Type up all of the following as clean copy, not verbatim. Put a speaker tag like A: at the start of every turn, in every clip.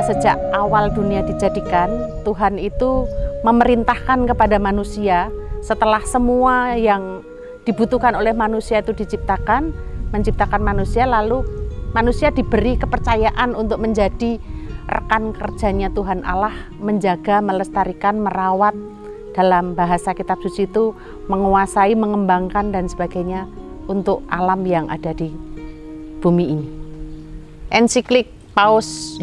A: Sejak awal dunia dijadikan, Tuhan itu memerintahkan kepada manusia setelah semua yang dibutuhkan oleh manusia itu diciptakan, menciptakan manusia, lalu manusia diberi kepercayaan untuk menjadi rekan kerjanya Tuhan Allah, menjaga, melestarikan, merawat, dalam bahasa kitab suci itu menguasai, mengembangkan dan sebagainya untuk alam yang ada di bumi ini. Ensiklik Paus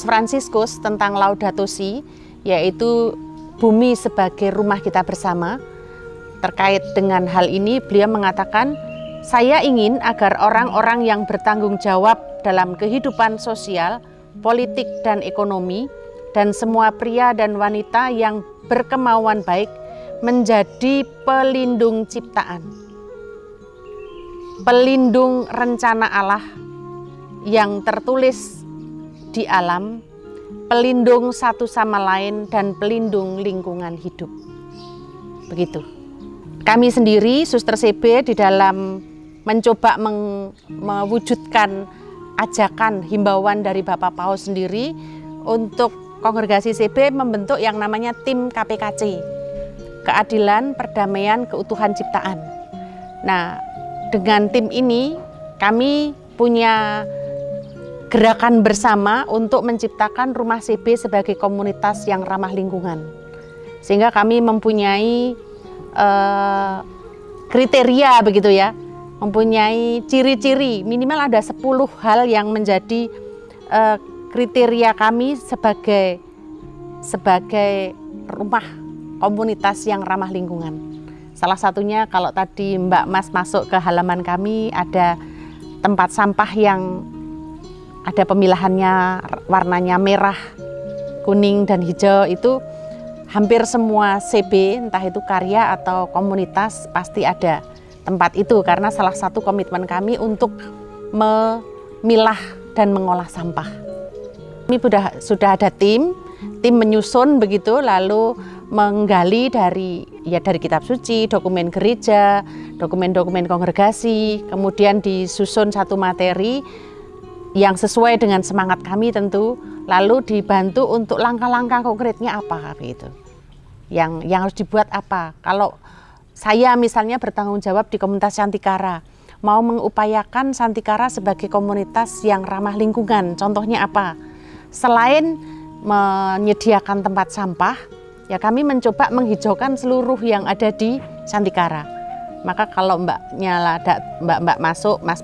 A: Fransiskus tentang Laudato Si, yaitu bumi sebagai rumah kita bersama. Terkait dengan hal ini, beliau mengatakan, saya ingin agar orang-orang yang bertanggung jawab dalam kehidupan sosial, politik, dan ekonomi, dan semua pria dan wanita yang berkemauan baik menjadi pelindung ciptaan, pelindung rencana Allah yang tertulis di alam, pelindung satu sama lain, dan pelindung lingkungan hidup. Begitu. Kami sendiri, Suster CB, di dalam mencoba mewujudkan ajakan himbauan dari Bapak Paus sendiri untuk Kongregasi CB membentuk yang namanya tim KPKC, Keadilan, Perdamaian, Keutuhan Ciptaan. Nah, dengan tim ini kami punya gerakan bersama untuk menciptakan Rumah CB sebagai komunitas yang ramah lingkungan. Sehingga kami mempunyai kriteria begitu ya, mempunyai ciri-ciri, minimal ada 10 hal yang menjadi kriteria kami sebagai rumah komunitas yang ramah lingkungan. Salah satunya kalau tadi Mbak Mas masuk ke halaman kami, ada tempat sampah yang ada pemilahannya warnanya merah, kuning, dan hijau. Itu hampir semua CB, entah itu karya atau komunitas, pasti ada tempat itu, karena salah satu komitmen kami untuk memilah dan mengolah sampah. Kami sudah ada tim menyusun begitu, lalu menggali dari kitab suci, dokumen gereja, dokumen-dokumen kongregasi, kemudian disusun satu materi yang sesuai dengan semangat kami tentu, lalu dibantu untuk langkah-langkah konkretnya apa gitu. Yang harus dibuat apa. Kalau saya misalnya bertanggung jawab di komunitas Santikara, mau mengupayakan Santikara sebagai komunitas yang ramah lingkungan, contohnya apa? Selain menyediakan tempat sampah, ya kami mencoba menghijaukan seluruh yang ada di Santikara. Maka kalau Mbak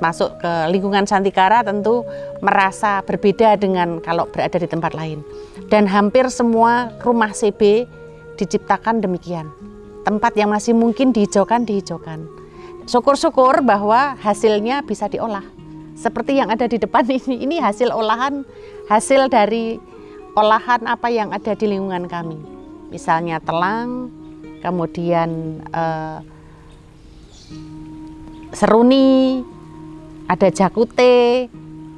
A: masuk ke lingkungan Santikara tentu merasa berbeda dengan kalau berada di tempat lain. Dan hampir semua rumah CB diciptakan demikian. Tempat yang masih mungkin dihijaukan. Syukur-syukur bahwa hasilnya bisa diolah. Seperti yang ada di depan ini hasil olahan, hasil dari olahan apa yang ada di lingkungan kami. Misalnya telang, kemudian seruni, ada jakute,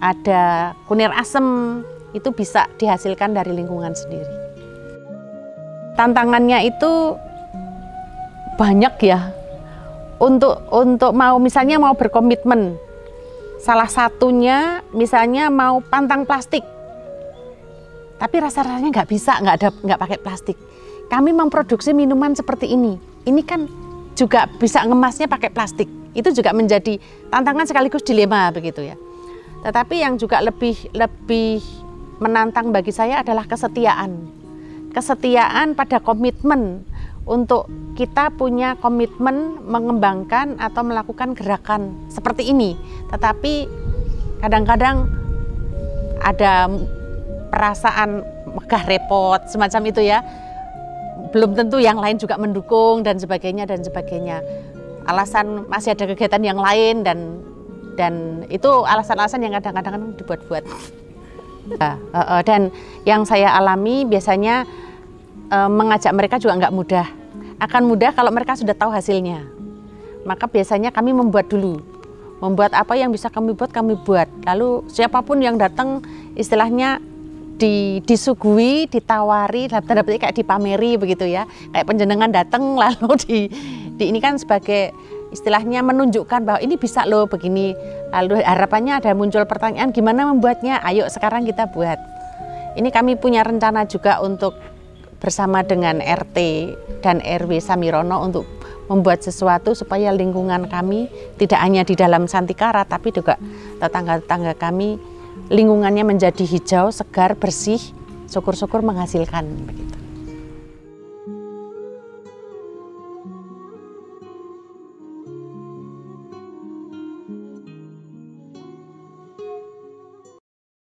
A: ada kunir asem, itu bisa dihasilkan dari lingkungan sendiri. Tantangannya itu banyak ya, untuk misalnya mau berkomitmen, salah satunya misalnya mau pantang plastik, tapi rasa-rasanya nggak bisa, nggak pakai plastik. Kami memproduksi minuman seperti ini kan juga bisa ngemasnya pakai plastik. Itu juga menjadi tantangan sekaligus dilema begitu ya. Tetapi yang juga lebih menantang bagi saya adalah kesetiaan. Kesetiaan pada komitmen, untuk kita punya komitmen mengembangkan atau melakukan gerakan seperti ini. Tetapi kadang-kadang ada perasaan megah repot semacam itu ya. Belum tentu yang lain juga mendukung dan sebagainya. Alasan masih ada kegiatan yang lain dan itu alasan-alasan yang kadang-kadang dibuat-buat. Dan yang saya alami biasanya mengajak mereka juga nggak mudah. Akan mudah kalau mereka sudah tahu hasilnya. Maka biasanya kami membuat dulu. Membuat apa yang bisa kami buat. Lalu siapapun yang datang istilahnya disuguhi, ditawari, dalam tanda petik kayak dipameri begitu ya, kayak penjenengan datang lalu ini kan sebagai istilahnya menunjukkan bahwa ini bisa loh begini, lalu harapannya ada muncul pertanyaan gimana membuatnya, ayo sekarang kita buat. Ini kami punya rencana juga untuk bersama dengan RT dan RW Samirono untuk membuat sesuatu supaya lingkungan kami tidak hanya di dalam Santikara tapi juga tetangga-tetangga kami lingkungannya menjadi hijau, segar, bersih, syukur-syukur menghasilkan.